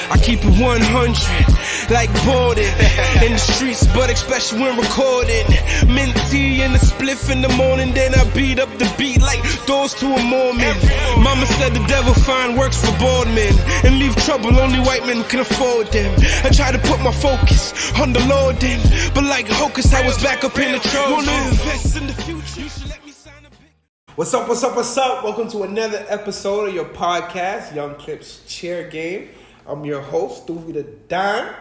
I keep it 100, like boarding in the streets, but especially when recording. Mint tea and a spliff in the morning, then I beat up the beat like doors to a Mormon. Mama said the devil find works for bored men and leave trouble only white men can afford them. I try to put my focus on the Lord then, but like Hocus, I was back up in the Trojan. Wanna invest in the future, you should let me sign a big... What's up, what's up, what's up? Welcome to another episode of your podcast, Young Clips Chair Game. I'm your host, Doovie the Don.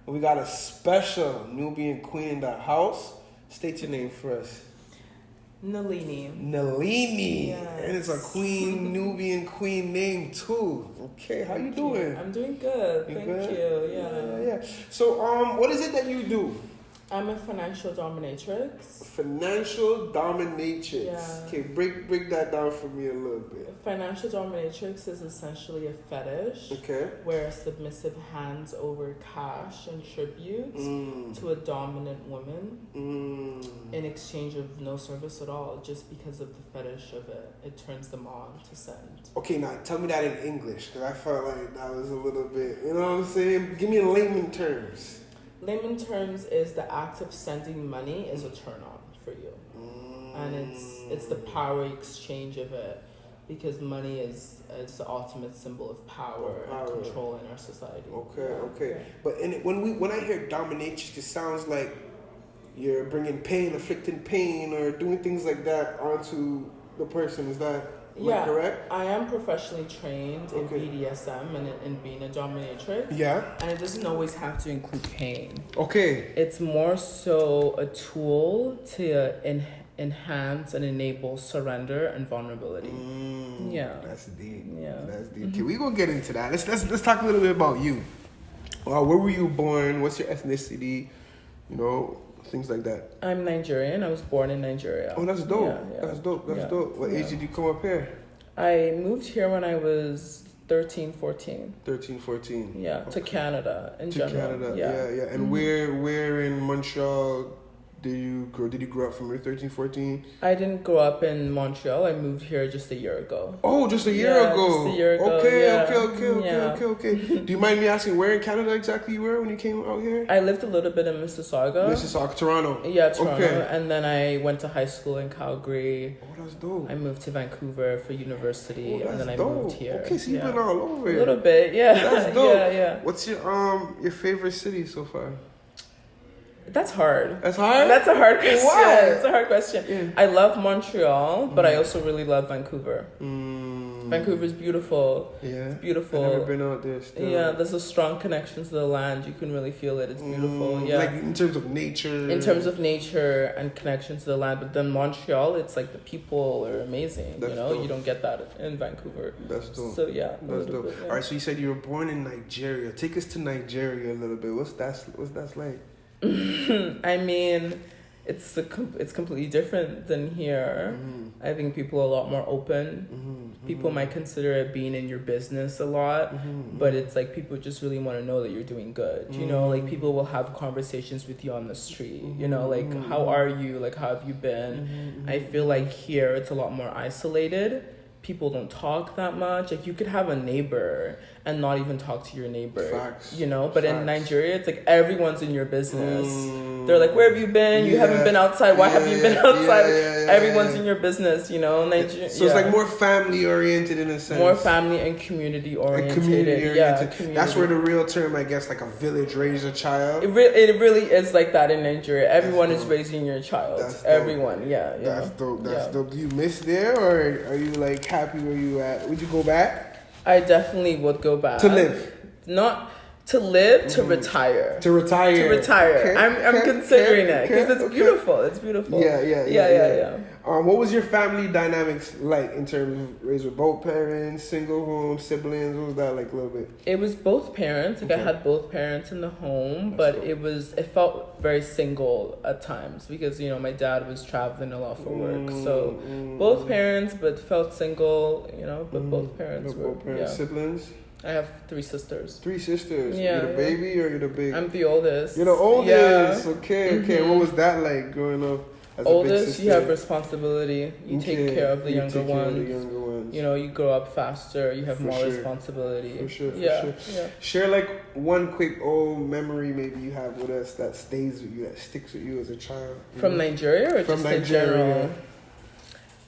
We got a special Nubian queen in the house. State your name for us. Nalini. Nalini. Yes. And it's a queen, Nubian queen name too. Okay, how you doing? I'm doing good. Thank you. Yeah. So, what is it that you do? I'm a financial dominatrix. Financial dominatrix. Yeah. Okay, break that down for me a little bit. Financial dominatrix is essentially a fetish. Okay. Where a submissive hands over cash and tribute to a dominant woman in exchange of no service at all, just because of the fetish of it. It turns them on to send. Okay, now tell me that in English, because I felt like that was a little bit, you know what I'm saying? Give me in layman terms. Layman terms is the act of sending money is a turn on for you. And it's the power exchange of it, because money is the ultimate symbol of power and control in our society. Okay. But when I hear dominatrix, it sounds like you're bringing pain, inflicting pain, or doing things like that onto the person. Is that correct? I am professionally trained in BDSM and in being a dominatrix. Yeah. And it doesn't always have to include pain. Okay. It's more so a tool to enhance and enable surrender and vulnerability. Yeah. That's deep. Yeah. That's deep. Okay, we're gonna get into that. Let's talk a little bit about you. Where were you born? What's your ethnicity? You know, things like that. I'm Nigerian. I was born in Nigeria. Oh, that's dope. Yeah. That's dope. What age did you come up here? I moved here when I was 13, 14. 13, 14. Yeah, to Canada in general. Canada, yeah. And where in Montreal did you grow? Did you grow up from your 13, 14? I didn't grow up in Montreal. I moved here just a year ago. Oh, just a year ago. Just a year ago. Okay. Do you mind me asking where in Canada exactly you were when you came out here? I lived a little bit in Mississauga, Toronto. Yeah, Toronto. Okay. And then I went to high school in Calgary. Oh, that's dope. I moved to Vancouver for university, and then I moved here. Okay, so you've been all over it. A little bit, yeah. That's dope. Yeah. What's your favorite city so far? That's hard. That's hard? That's a hard question. Why? It's a hard question. Yeah. I love Montreal, but I also really love Vancouver. Vancouver's beautiful. Yeah. It's beautiful. I've never been out there still. Yeah, there's a strong connection to the land. You can really feel it. It's beautiful. Yeah. Like in terms of nature. In terms of nature and connection to the land. But then Montreal, it's like the people are amazing. That's dope. You don't get that in Vancouver. That's dope. So yeah. That's dope. Bit, yeah. All right, so you said you were born in Nigeria. Take us to Nigeria a little bit. What's that like? I mean, it's completely different than here. I think people are a lot more open. People might consider it being in your business a lot, but it's like people just really want to know that you're doing good. You know, like people will have conversations with you on the street. You know, like how are you? Like how have you been? I feel like here it's a lot more isolated. People don't talk that much. Like you could have a neighbor and not even talk to your neighbor. Facts. You know, but in Nigeria, it's like everyone's in your business. They're like, where have you been? You haven't been outside. Why have you been outside? Everyone's in your business, you know. Nigeria. So it's like more family oriented in a sense. More family and community oriented. Community. That's where the real term, I guess, like a village raise a child. It really is like that in Nigeria. Everyone is raising your child. Everyone, That's dope. That's dope. Do you miss there, or are you like happy where you at? Would you go back? I definitely would go back. To live? Not to live, to retire. To retire. Okay. I'm considering it because it's beautiful. It's beautiful. Yeah. What was your family dynamics like in terms of raised with both parents, single home, siblings? What was that like a little bit? It was both parents. Like I had both parents in the home, but it felt very single at times because my dad was traveling a lot for work. So both parents, but felt single. But both parents were. Siblings. I have 3 sisters. 3 sisters? Yeah. You're the baby or you're the big? I'm the oldest. You're the oldest? Yeah. Okay. What was that like growing up as oldest, a big sister? You have responsibility. You take care of the younger ones. you know, you grow up faster, you have more responsibility. For sure. Yeah. Share like one quick old memory maybe you have with us that stays with you, that sticks with you as a child. From Nigeria or just in general?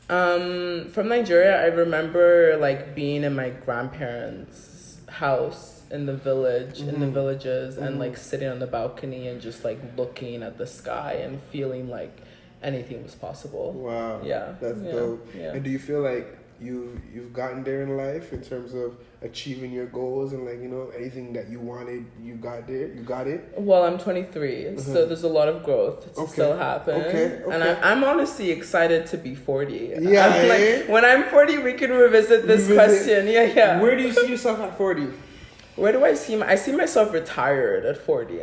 From Nigeria, I remember like being in my grandparents' house in the village, in the villages, and like sitting on the balcony and just like looking at the sky and feeling like anything was possible. Wow. Yeah. That's dope. Yeah. And do you feel like you've gotten there in life in terms of achieving your goals and like, you know, anything that you wanted, you got it? Well, I'm 23, so there's a lot of growth to still happen. Okay. And I'm honestly excited to be 40. Yeah. I'm like, when I'm 40, we can revisit this question. Yeah. Where do you see yourself at 40? Where do I see myself retired at 40.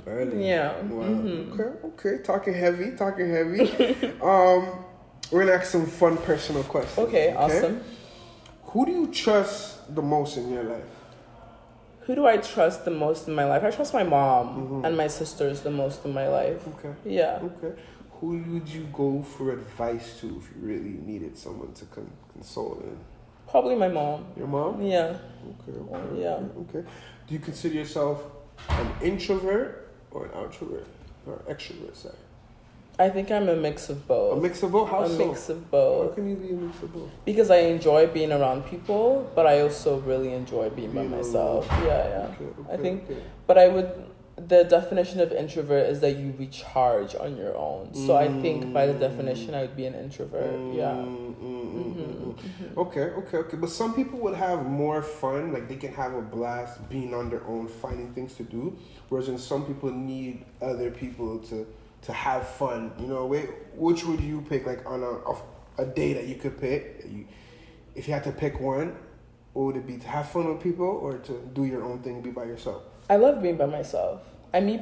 Early. Yeah. Wow. Okay. Talking heavy. We're gonna ask some fun personal questions. Okay, awesome. Who do you trust the most in your life? Who do I trust the most in my life? I trust my mom and my sisters the most in my life. Okay. Yeah. Okay. Who would you go for advice to if you really needed someone to console in? Probably my mom. Your mom? Yeah. Okay. Do you consider yourself an introvert or an outrovert or extrovert? Sorry. I think I'm a mix of both. A mix of both? How so? Mix of both. How can you be a mix of both? Because I enjoy being around people, but I also really enjoy being by myself. Yeah. The definition of introvert is that you recharge on your own. So I think by the definition, I would be an introvert. Okay. But some people would have more fun, like they can have a blast being on their own, finding things to do. Whereas some people need other people to have fun. You know, which would you pick, like on a day that you could pick? If you had to pick one, what would it be? To have fun with people or to do your own thing and be by yourself? I love being by myself. I meet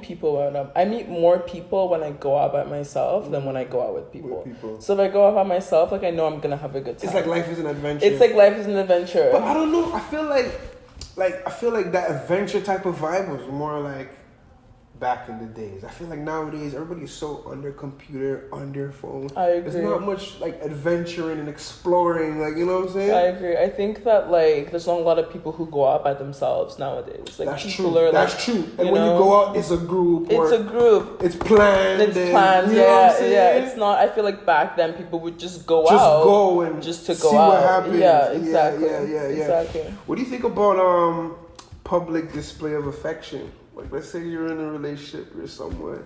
more people when I go out by myself than when I go out with people. So if I go out by myself, like I know I'm gonna have a good time. It's like life is an adventure. But I don't know. I feel like that adventure type of vibe was more like back in the days. I feel like nowadays everybody's so under computer, under phone. I agree. There's not much like adventuring and exploring, like, you know what I'm saying? I agree. I think that like there's not a lot of people who go out by themselves nowadays. Like that's true. That's true. And when you go out, it's a group. It's planned. Yeah. It's not. I feel like back then people would just go out. Just to go see out. What happens. Yeah, exactly. Exactly. What do you think about public display of affection? Like, let's say you're in a relationship with someone.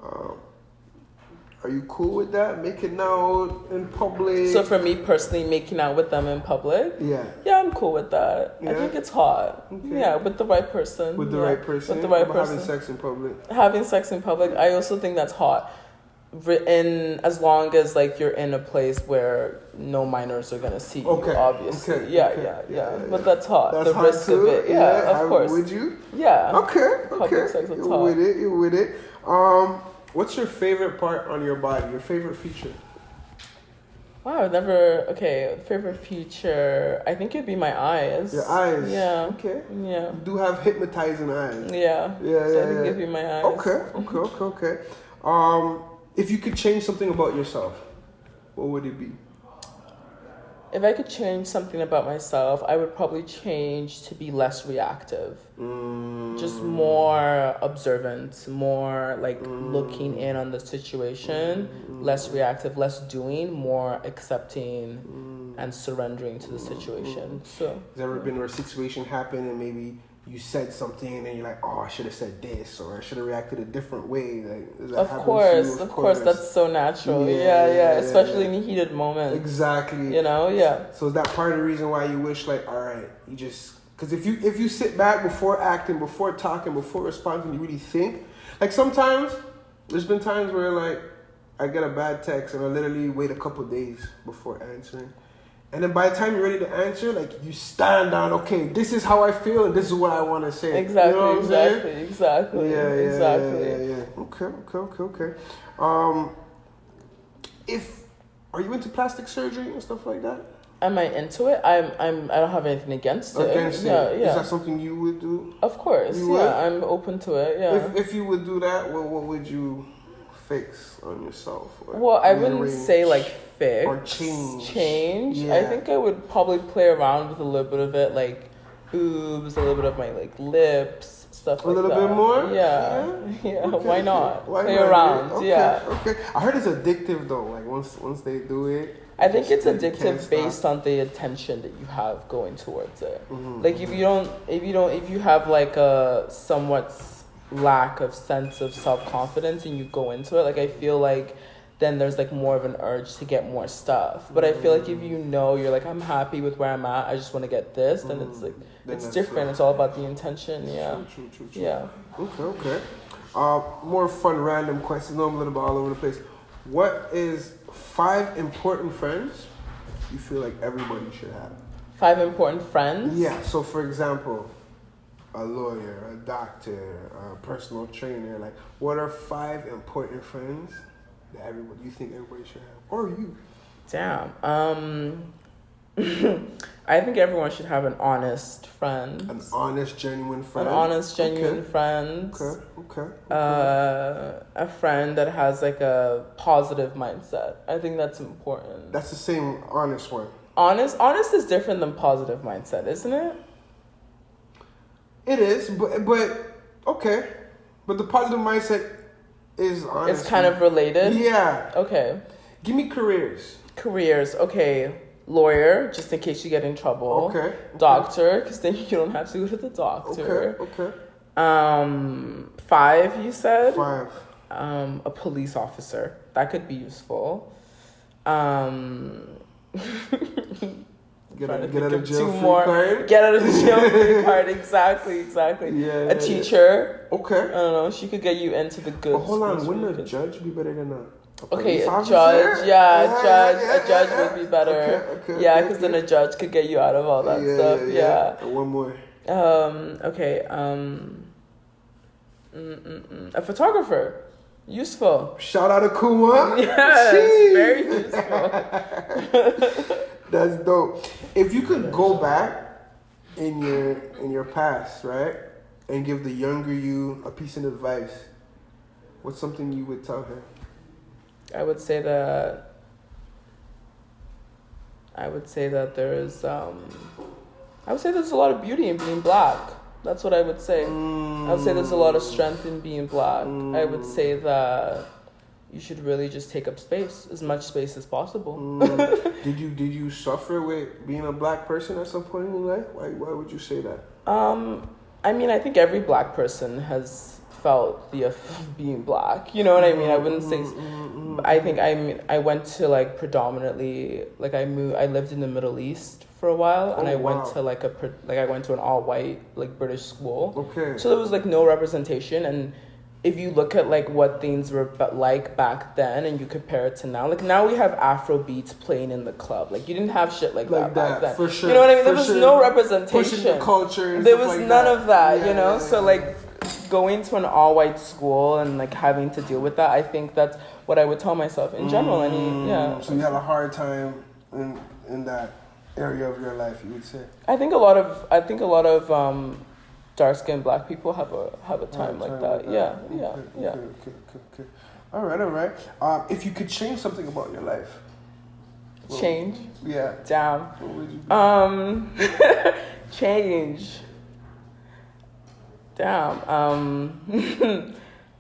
Are you cool with that? Making out in public? So for me personally, making out with them in public? Yeah, I'm cool with that. Yeah? I think it's hot. Okay. Yeah, with the right person. With the right person? Having sex in public? Having sex in public, I also think that's hot. As long as like you're in a place where no minors are gonna see you, obviously. Yeah. But that's hot. That's the risk too. Of it. Yeah, of course. Would you? Yeah. Okay. Public sex, that's hot. You're with it. What's your favorite part on your body? Your favorite feature? Wow, favorite feature. I think it'd be my eyes. Your eyes? Yeah. Okay. Yeah. You do have hypnotizing eyes. Yeah. So I think it'd be my eyes. Okay. If you could change something about yourself, what would it be? If I could change something about myself, I would probably change to be less reactive. Just more observant, more like looking in on the situation, less reactive, less doing, more accepting and surrendering to the situation. So, has there ever been where a situation happened and maybe you said something and you're like, oh, I should have said this, or I should have reacted a different way? Like, does that of course, that's so natural. Yeah. Especially in heated moments. Exactly. You know, yeah. So is that part of the reason why you wish, like, all right, you just, because if you sit back before acting, before talking, before responding, you really think. Like sometimes, there's been times where like I get a bad text and I literally wait a couple days before answering. And then by the time you're ready to answer, like you stand down, okay, this is how I feel and this is what I want to say. Exactly, you know what I'm saying? Exactly. Okay. Are you into plastic surgery and stuff like that? Am I into it? I don't have anything against it. Yeah. Is that something you would do? Of course. I'm open to it. Yeah. If you would do that, what would you fix on yourself? Or well, I wouldn't rearrange say like fix or change. Change. I think I would probably play around with a little bit of it, like boobs, a little bit of my like lips, stuff like that. A little bit more? Yeah. Okay, Why not? Why play not? around. Okay, yeah. Okay. I heard it's addictive though. Like once they do it. I think it's you can't addictive stop. based on the attention that you have going towards it. Like if you have like a somewhat lack of sense of self-confidence and you go into it, like I feel like then there's like more of an urge to get more stuff. But I feel like if you know you're like, I'm happy with where I'm at, I just want to get this, then it's like it's different. It's all about the intention. Yeah. True. Yeah. Okay. More fun random questions. I'm a little bit all over the place. What is 5 important friends you feel like everybody should have? 5 important friends? Yeah. So for example, a lawyer, a doctor, a personal trainer. Like, what are 5 important friends that you think everybody should have, or you? Damn. I think everyone should have an honest friend. An honest, genuine friend. Friend. Okay. A friend that has like a positive mindset. I think that's important. That's the same honest one. Honest is different than positive mindset, isn't it? It is, but okay. But the positive mindset is honest. It's kind of related? Yeah. Okay. Give me careers. Okay. Lawyer, just in case you get in trouble. Okay. Doctor, because then you don't have to go to the doctor. Okay. 5, you said? 5. A police officer. That could be useful. Get out of jail free card. Get out of the jail free card. Exactly. Yeah. A teacher. Okay. I don't know. She could get you into the good. But hold on. Wouldn't a judge be better than a okay, a officer? judge. A judge would be better. Okay, yeah, because then a judge could get you out of all that stuff. Yeah. And one more. Okay. A photographer. Useful. Shout out to Kuma. Yes, very useful. That's dope. If you could go back in your past, right, and give the younger you a piece of advice, what's something you would tell her? I would say that there's a lot of beauty in being black. That's what I would say. I would say there's a lot of strength in being black. I would say that you should really just take up space, as much space as possible. Did you suffer with being a black person at some point in your life? Why would you say that? I mean, I think every black person has felt the being black. You know what I mean? I wouldn't say. I think I went to like predominantly like I lived in the Middle East for a while, and I went to I went to an all white like British school. Okay. So there was like no representation, and if you look at like what things were like back then and you compare it to now, like now we have Afro beats playing in the club. Like you didn't have shit like that back then. For sure. You know what I mean? There was no representation. Pushing the culture. There was none of that, you know? So like going to an all white school and like having to deal with that, I think that's what I would tell myself in general. So you had a hard time in that area of your life, you would say? I think a lot of dark-skinned black people have a time like that. Yeah. Okay. All right. If you could change something about your life. Change? Yeah. Damn. What would you do? Change. Damn.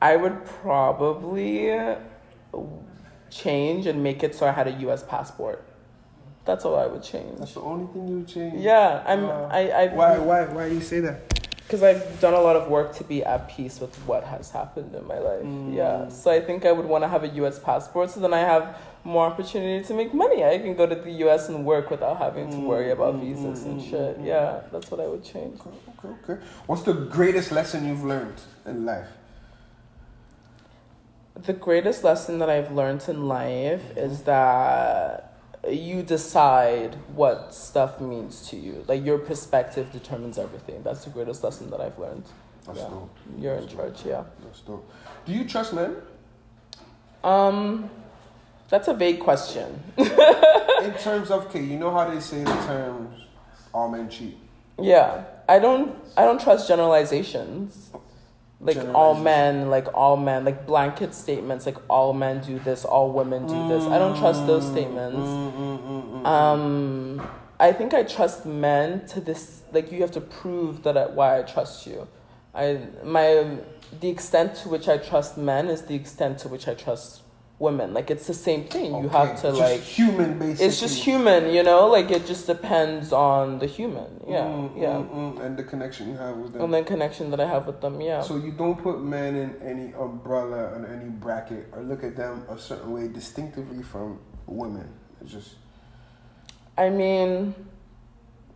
I would probably change and make it so I had a U.S. passport. That's all I would change. That's the only thing you would change? Yeah. Why do you say that? Because I've done a lot of work to be at peace with what has happened in my life. Yeah. So I think I would want to have a U.S. passport so then I have more opportunity to make money. I can go to the U.S. and work without having to worry about visas and shit. Yeah, that's what I would change. Okay. What's the greatest lesson you've learned in life? The greatest lesson that I've learned in life is that you decide what stuff means to you. Like your perspective determines everything. That's the greatest lesson that I've learned. That's dope. You're in charge, yeah. That's dope. Do you trust men? That's a vague question. In terms of, you know how they say the terms all men cheat? Yeah. I don't trust generalizations. like all men, like blanket statements, like all men do this, all women do this. I don't trust those statements. I think I trust men to this, like you have to prove why I trust you. The extent to which I trust men is the extent to which I trust women. Like it's the same thing. You have to just human, basically. It's just human, you know. Like it just depends on the human. Yeah, and the connection you have with them. And the connection that I have with them. Yeah. So you don't put men in any umbrella and any bracket or look at them a certain way distinctively from women. It's just. I mean,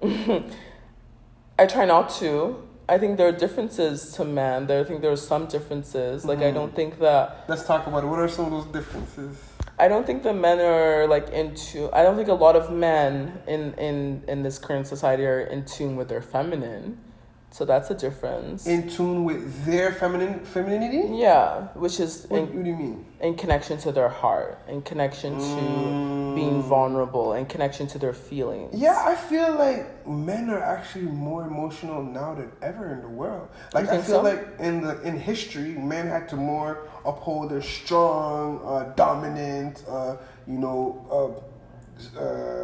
I try not to. I think there are differences to men. I think there are some differences. Like, I don't think that... Let's talk about it. What are some of those differences? I don't think the men are, like, into... I don't think a lot of men in this current society are in tune with their feminine. So that's a difference. In tune with their femininity? Yeah, which is... What do you mean? In connection to their heart, in connection to being vulnerable, in connection to their feelings. Yeah, I feel like men are actually more emotional now than ever in the world. Like, I feel like in history, men had to more uphold their strong, dominant,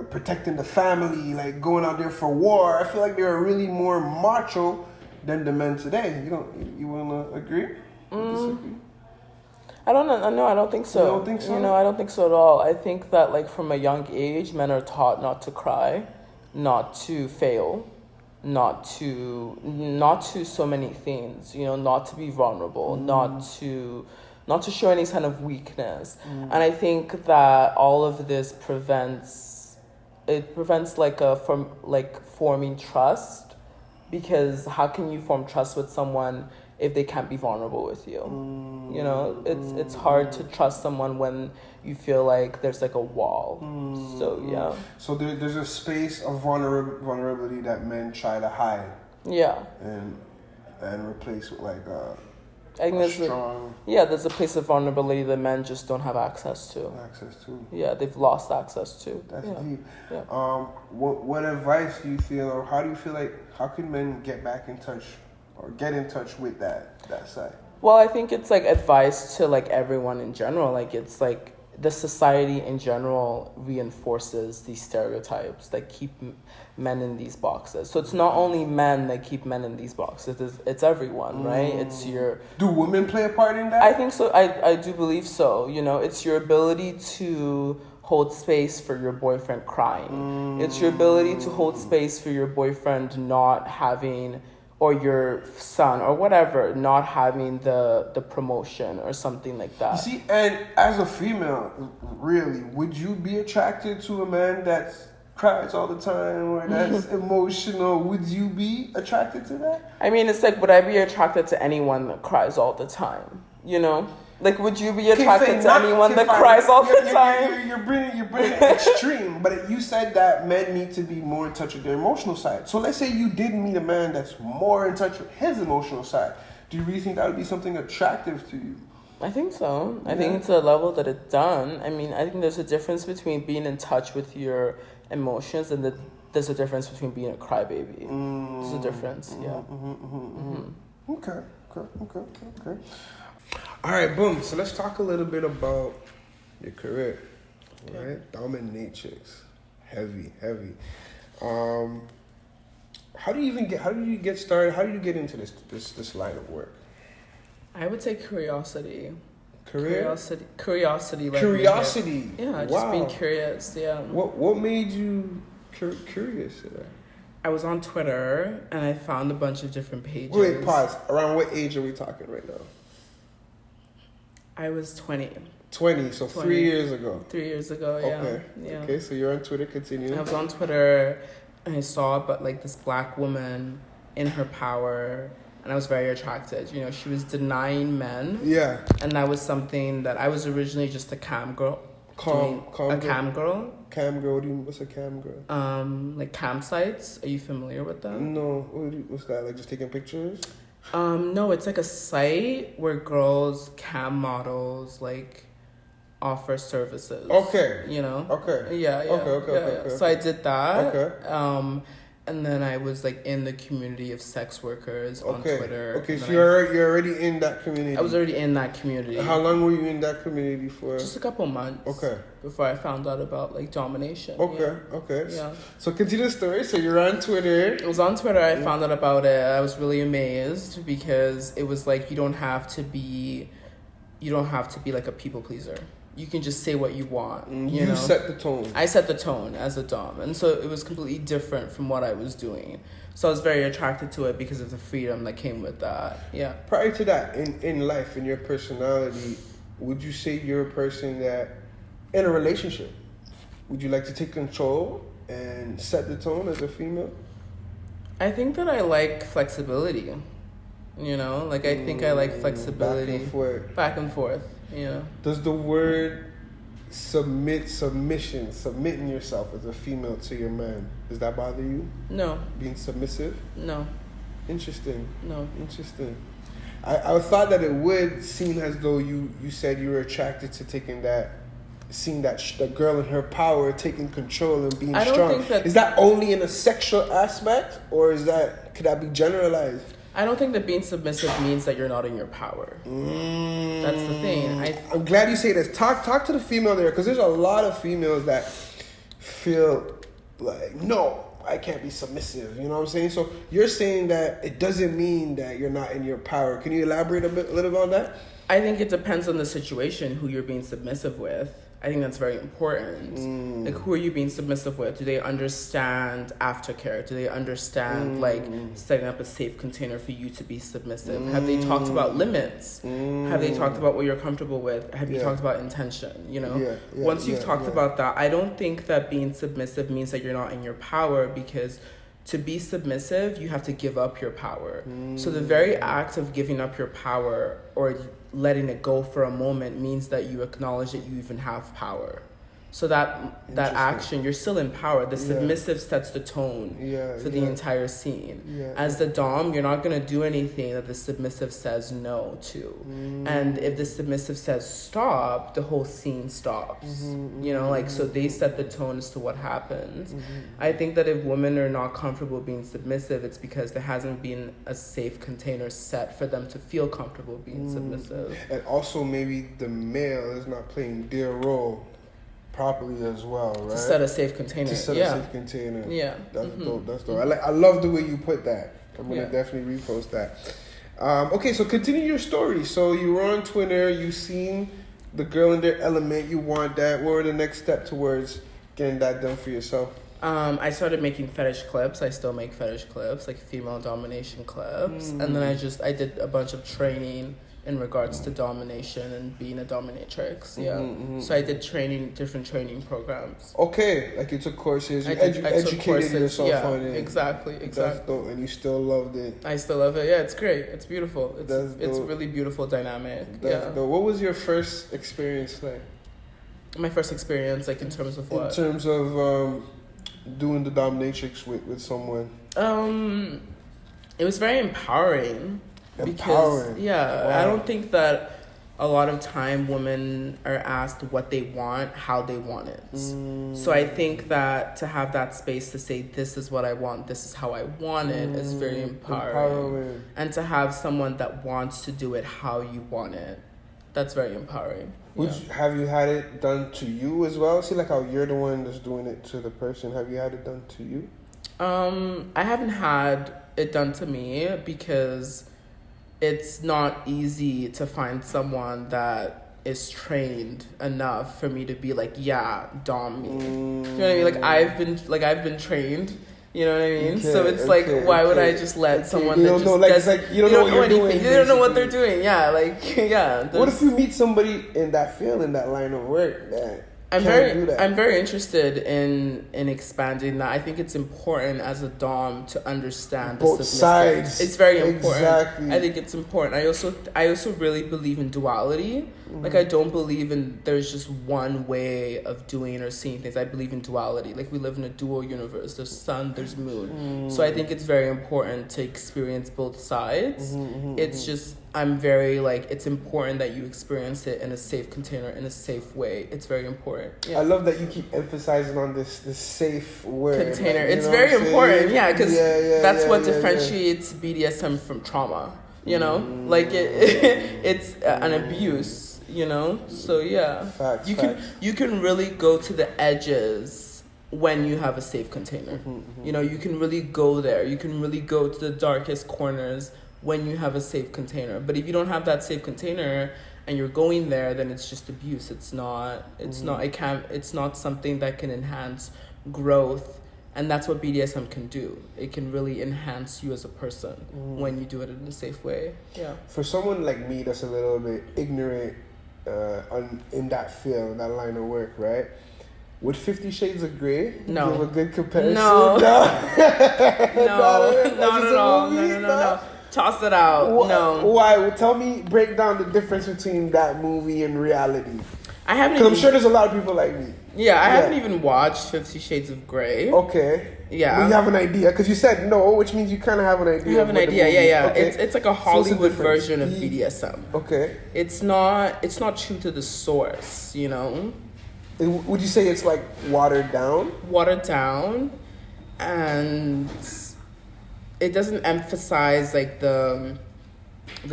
protecting the family, like going out there for war. I feel like they are really more macho than the men today. You wanna agree? Disagree? I don't know. No, I don't think so. You don't think so? I don't think so at all. I think that like from a young age, men are taught not to cry, not to fail, not to so many things. Not to be vulnerable, not to show any kind of weakness. And I think that all of this prevents forming trust, because how can you form trust with someone if they can't be vulnerable with you? It's hard to trust someone when you feel like there's like a wall. So yeah. So there's a space of vulnerability that men try to hide. Yeah. And replace with like I think there's a place of vulnerability that men just don't have access to. Yeah, they've lost access to. That's deep. Yeah. What advice do you feel, or how do you feel like, how can men get back in touch or get in touch with that side? Well, I think it's like advice to like everyone in general. Like it's like the society in general reinforces these stereotypes that keep men in these boxes. So it's not only men that keep men in these boxes. It's everyone, right? It's your... Do women play a part in that? I think so. I do believe so. It's your ability to hold space for your boyfriend crying. It's your ability to hold space for your boyfriend not having, or your son or whatever, not having the promotion or something like that. You see, and as a female, really, would you be attracted to a man that cries all the time or that's emotional? Would you be attracted to that? I mean, it's like, would I be attracted to anyone that cries all the time? Like, would you be attracted to anyone that cries all the time? You're bringing it extreme, but you said that men need to be more in touch with their emotional side. So let's say you did meet a man that's more in touch with his emotional side. Do you really think that would be something attractive to you? I think so. I think it's a level that it's done. I mean, I think there's a difference between being in touch with your emotions and there's a difference between being a crybaby. There's a difference, yeah. Okay. All right, boom. So let's talk a little bit about your career, right? Dominatrix, heavy. How do you get started? How do you get into this line of work? I would say curiosity. Curiosity. Yeah, just being curious. Yeah. What made you curious today? I was on Twitter and I found a bunch of different pages. Wait, pause. Around what age are we talking right now? I was 20. 20, so 20. 3 years ago. 3 years ago, yeah. Okay. Yeah. Okay, so you're on Twitter, continue. I was on Twitter and I saw this black woman in her power, and I was very attracted. She was denying men. Yeah. And that was something that I was originally just a cam girl. Cam girl? Cam girl, what's a cam girl? Like campsites. Are you familiar with them? No. What's that, like just taking pictures? No, it's like a site where girls, cam models, like offer services. Okay. Okay. Yeah. Yeah. Okay. So I did that. Okay. And then I was like in the community of sex workers on Twitter. Okay, so you're already in that community. I was already in that community. How long were you in that community for? Just a couple months. Okay. Before I found out about like domination. Okay. Yeah. So continue the story. So you're on Twitter. It was on Twitter. I found out about it. I was really amazed because it was like you don't have to be like a people pleaser. You can just say what you want. You know? Set the tone. I set the tone as a dom, and so it was completely different from what I was doing. So I was very attracted to it because of the freedom that came with that. Yeah. Prior to that, in life, in your personality, would you say you're a person that, in a relationship, would you like to take control and set the tone as a female? I think that I like flexibility. You know, like I think I like flexibility. Back and forth. Yeah. Does the word submitting yourself as a female to your man, does that bother you? No. Being submissive? No. Interesting. No. Interesting. I thought that it would seem as though you said you were attracted to seeing that girl in her power, taking control and being strong. Is that only in a sexual aspect, or could that be generalized? I don't think that being submissive means that you're not in your power. That's the thing. I'm glad you say this. Talk to the female there, because there's a lot of females that feel like, no, I can't be submissive. You know what I'm saying? So you're saying that it doesn't mean that you're not in your power. Can you elaborate a little bit on that? I think it depends on the situation, who you're being submissive with. I think that's very important. Like, who are you being submissive with? Do they understand aftercare? Do they understand, like, setting up a safe container for you to be submissive? Have they talked about limits? Have they talked about what you're comfortable with? Have you talked about intention, you know? Once you've talked about that, I don't think that being submissive means that you're not in your power, because to be submissive, you have to give up your power. So the very act of giving up your power or letting it go for a moment means that you acknowledge that you even have power. So that action, you're still in power. The submissive sets the tone for the entire scene. As the dom, you're not going to do anything that the submissive says no to. And if the submissive says stop, the whole scene stops. You know, like, so they set the tone as to what happens. I think that if women are not comfortable being submissive, it's because there hasn't been a safe container set for them to feel comfortable being submissive. And also maybe the male is not playing their role properly as well, right? To set a safe container. A safe container. Yeah. That's dope. That's dope. I love the way you put that. I'm gonna definitely repost that. Okay, so continue your story. So you were on Twitter, you seen the girl in their element, you want that. What were the next step towards getting that done for yourself? I started making fetish clips. I still make fetish clips, like female domination clips. And then I did a bunch of training in regards to domination and being a dominatrix. So I did different training programs. Okay, like you took courses, you educated yourself on it. Exactly. That's dope, and you still loved it. I still love it. Yeah, it's great. It's beautiful. It's really beautiful dynamic. That's dope. What was your first experience like? My first experience, like, in terms of what? In terms of doing the dominatrix with someone. It was very empowering. Because, wow. I don't think that a lot of time women are asked what they want, how they want it. So I think that to have that space to say, this is what I want, this is how I want it, is very empowering. And to have someone that wants to do it how you want it, that's very empowering. Have you had it done to you as well? See, like how you're the one that's doing it to the person. Have you had it done to you? I haven't had it done to me because it's not easy to find someone that is trained enough for me to be like, yeah, dom me. You know what I mean? Like I've been trained. You know what I mean? So it's why would I just let someone that just does, you don't know what you're anything. doing. You don't know what they're doing. Yeah, like, yeah. What if you meet somebody in that field, in that line of work, that I'm very interested in expanding that. I think it's important as a dom to understand both sides. It's very important. Exactly. I think it's important. I also really believe in duality. Like, I don't believe in there's just one way of doing or seeing things. I believe in duality. Like, we live in a dual universe. There's sun, there's moon. So I think it's very important to experience both sides. It's just I'm very like, it's important that you experience it in a safe container, in a safe way. It's very important. Yeah. I love that you keep emphasizing on this safe word. Container. Like, It's very important. Yeah, because that's what yeah. differentiates BDSM from trauma. You know, like it's an abuse. You know, so yeah, Facts, you can really go to the edges when you have a safe container. You know, you can really go there. You can really go to the darkest corners when you have a safe container. But if you don't have that safe container and you're going there, then it's just abuse. It's not something that can enhance growth. And that's what BDSM can do. It can really enhance you as a person when you do it in a safe way. Yeah. For someone like me that's a little bit ignorant in that field, that line of work, right? Would 50 Shades of Grey No. give a good comparison? No. Not at all. No. Toss it out. No. Why? Well, tell me, break down the difference between that movie and reality. I haven't. Because I'm sure there's a lot of people like me. Yeah, I haven't even watched 50 Shades of Grey. Okay. Yeah. Well, you have an idea, because you said no, which means you kind of have an idea. You have an idea, yeah. Okay. It's like a Hollywood version of BDSM. Okay. It's not true to the source, you know? Would you say it's like watered down? Watered down, and it doesn't emphasize like the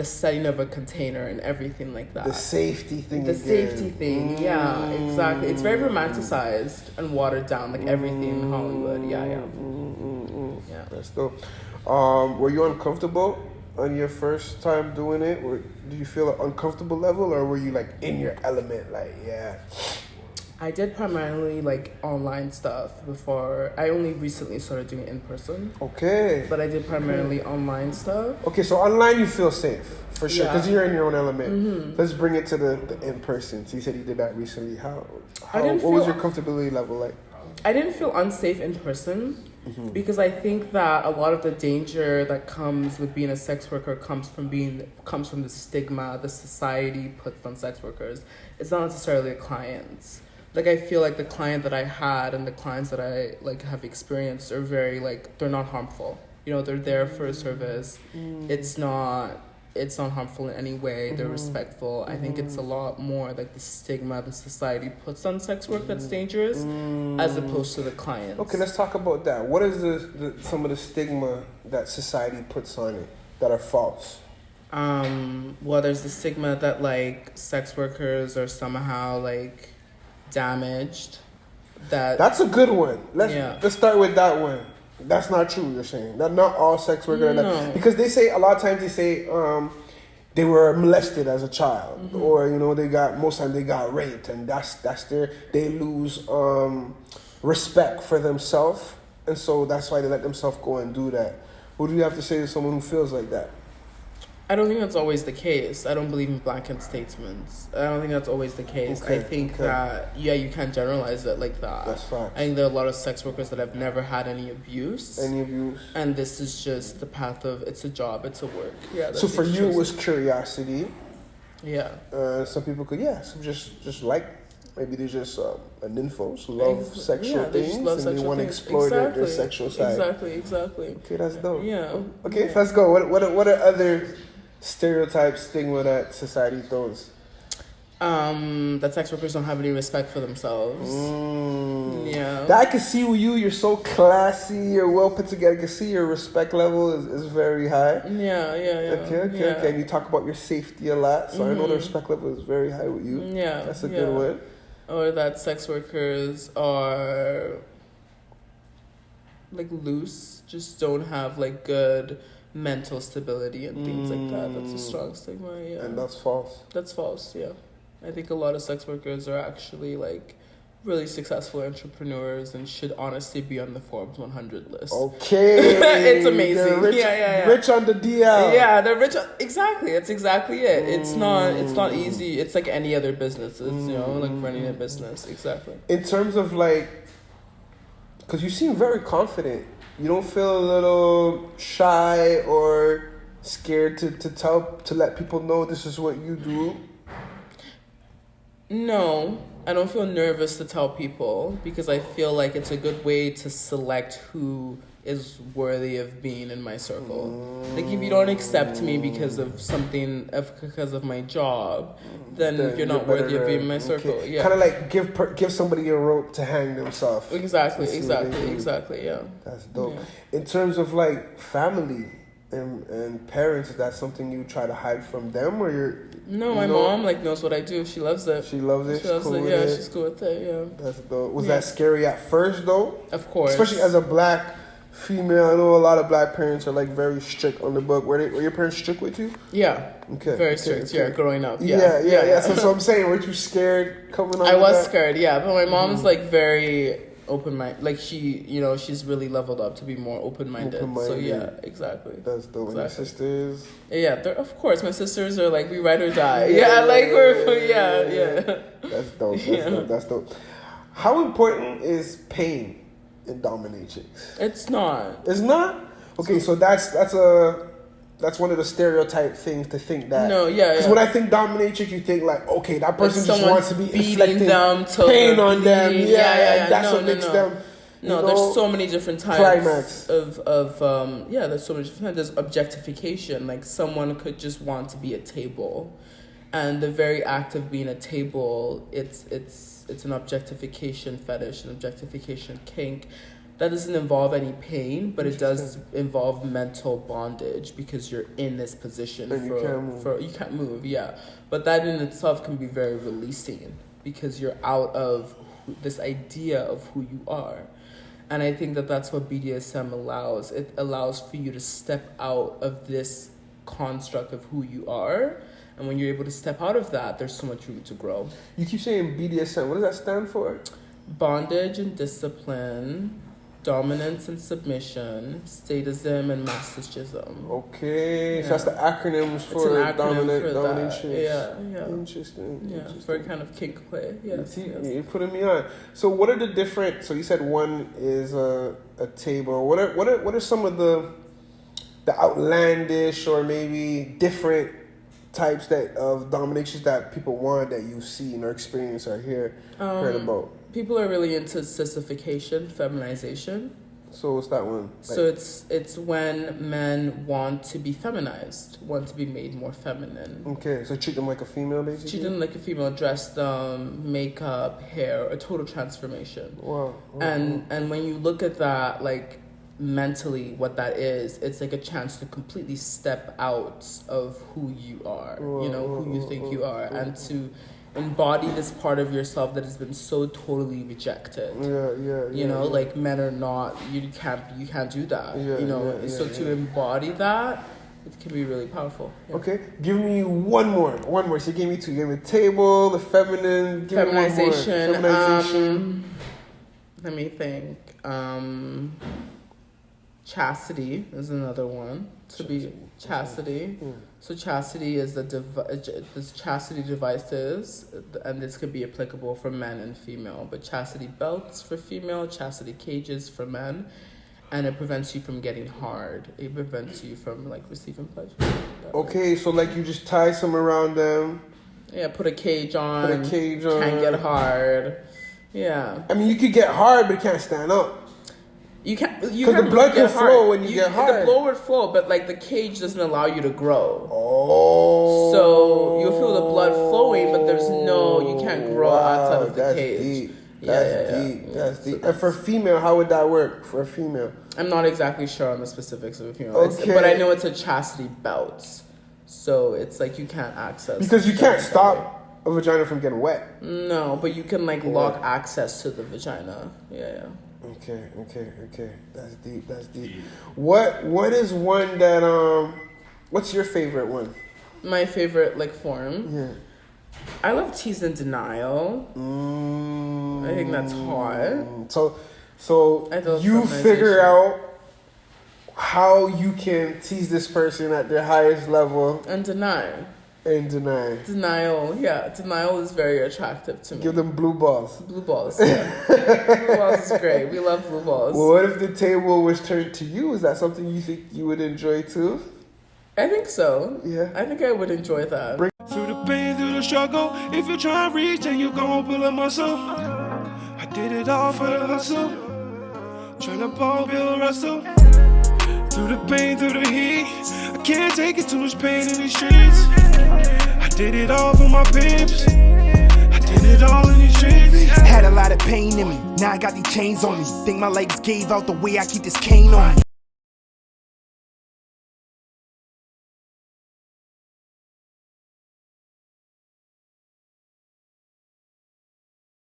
setting of a container and everything like that. The safety thing. Yeah, exactly. It's very romanticized and watered down, like everything in Hollywood. Yeah. That's dope. Were you uncomfortable on your first time doing it? Or did you feel an uncomfortable level, or were you like in your element? Like, yeah. I did primarily like online stuff before. I only recently started doing it in person. Okay. But I did primarily online stuff. Okay, so online you feel safe, for sure, because you're in your own element. Mm-hmm. Let's bring it to the in-person. So you said you did that recently. What was your comfortability level like? I didn't feel unsafe in person because I think that a lot of the danger that comes with being a sex worker comes from the stigma the society puts on sex workers. It's not necessarily the clients. Like, I feel like the client that I had and the clients that I, like, have experienced are very, like, they're not harmful. You know, they're there for a service. It's not harmful in any way. They're respectful. I think it's a lot more, like, the stigma the society puts on sex work that's dangerous as opposed to the clients. Okay, let's talk about that. What is some of the stigma that society puts on it that are false? Well, there's the stigma that, like, sex workers are somehow, like, damaged. That's a good one. Let's start with that one. That's not true. You're saying that not all sex workers because they say a lot of times they they were molested as a child, or most times they got raped, and they lose respect for themselves, and so that's why they let themselves go and do that. What do you have to say to someone who feels like that? I don't think that's always the case. I don't believe in blanket statements. I don't think that's always the case. I think that, you can't generalize it like that. That's fine. I think there are a lot of sex workers that have never had any abuse. And this is just the path of, it's a job, it's a work. Yeah. So for you, it was curiosity. Yeah. Some people could, just like, maybe they're just an nymphos who love sexual things and they want to explore their sexual side. Exactly. Okay, that's dope. Yeah. Okay, let's go. What are other stereotypes, stigma that society throws? That sex workers don't have any respect for themselves. Yeah. I can see with you. You're so classy. You're well put together. I can see your respect level is very high. Yeah. Okay. And you talk about your safety a lot, so I know the respect level is very high with you. Yeah. That's a good one. Or that sex workers are like loose, just don't have like good mental stability and things like that. That's a strong stigma, yeah. And that's false. That's false, yeah. I think a lot of sex workers are actually like really successful entrepreneurs and should honestly be on the Forbes 100 list. Okay. It's amazing. Rich, rich on the DL. Yeah, they're rich. Exactly. That's exactly it. It's not easy. It's like any other business. It's, like running a business. Exactly. In terms of like, because you seem very confident. You don't feel a little shy or scared to let people know this is what you do? No, I don't feel nervous to tell people because I feel like it's a good way to select who is worthy of being in my circle. Like if you don't accept me because of something, because of my job, then you're not worthy of being in my circle. Okay. Yeah, Kind of like give somebody a rope to hang themselves. exactly. Yeah, That's dope. Yeah. In terms of like family and parents, is that something you try to hide from them, or you're? No, my mom like knows what I do. She loves it. She loves it. She loves cool it. with Yeah, it. she's cool with it. Yeah. That's dope. Was that scary at first though? Of course. Especially as a black female, I know a lot of black parents are like very strict on the book. Were your parents strict with you? Yeah. Okay. Very strict. Okay. Yeah, growing up. Yeah. So I'm saying, were you scared coming on? I was scared. Yeah, but my mom's like very open-minded. Like she's really leveled up to be more open-minded. So yeah, exactly. That's dope. And your sisters? Yeah, of course. My sisters are like we ride or die. Yeah. That's dope. That's dope. How important is pain in dominatrix? It's not. It's not? Okay, so that's one of the stereotype things to think that. No, yeah. Because when I think dominatrix, you think like, okay, that person just wants to be inflicting them pain on them. Yeah. That's what makes them. No, there's so many different types climax of there's so many different types. There's objectification, like someone could just want to be a table, and the very act of being a table, it's an objectification fetish, an objectification kink. That doesn't involve any pain, but it does involve mental bondage because you're in this position you can't move, yeah. But that in itself can be very releasing because you're out of this idea of who you are. And I think that that's what BDSM allows. It allows for you to step out of this construct of who you are. And when you're able to step out of that, there's so much room to grow. You keep saying BDSM. What does that stand for? Bondage and discipline, dominance and submission, sadism and masochism. Okay, so that's the acronyms for dominatrix. Yeah. Interesting. Yeah, for a kind of kink play. Yes. You're putting me on. So what are the different? So you said one is a table. What are some of the outlandish or maybe different types of dominatrix that people want that you've seen or experienced or heard about? People are really into sissification, feminization. So what's that one? So it's when men want to be feminized, want to be made more feminine. Okay, so treat them like a female, basically? Treat them like a female, dress them, makeup, hair, a total transformation. Wow. And when you look at that, like, mentally what that is, it's like a chance to completely step out of who you are, who you think you are, and to embody this part of yourself that has been so totally rejected. Like men are not, you can't do that. So to embody that, it can be really powerful. Yeah. Okay, give me one more. So you gave me two. You gave me table, the feminine, give feminization. Me one more. Feminization. Let me think. Chastity is another one. Chastity. So chastity is this chastity devices, and this could be applicable for men and female. But chastity belts for female, chastity cages for men, and it prevents you from getting hard. It prevents you from like receiving pleasure. Okay, so like you just tie some around them. Yeah, put a cage on. Can't get hard. Yeah. I mean, you could get hard, but it can't stand up. You can't. Because the blood can flow when you get hard. The blood would flow, but like the cage doesn't allow you to grow. Oh. So you'll feel the blood flowing, but you can't grow outside of the cage. Deep. That's deep. And for female, how would that work for a female? I'm not exactly sure on the specifics of a female, okay. But I know it's a chastity belt. So it's like you can't access. Because you can't stop a vagina from getting wet. No, but you can like lock access to the vagina. Yeah. Okay. That's deep. What is one that what's your favorite one? My favorite like form? Yeah. I love tease and denial. I think that's hot. So you figure out how you can tease this person at their highest level and deny. Denial, yeah. Denial is very attractive to me. Give them blue balls. Blue balls, yeah. Blue balls is great. We love blue balls. Well, what if the table was turned to you? Is that something you think you would enjoy too? I think so. Yeah. I think I would enjoy that. Through the pain, through the struggle, if you try to reach, then you gon' pull a muscle. I did it all for the hustle. Tryna ball Bill Russell. Through the pain, through the heat, I can't take it, too much pain in these streets. I did it all for my peeps. I did it all in these streets. Had a lot of pain in me, now I got these chains on me. Think my legs gave out the way I keep this cane on me.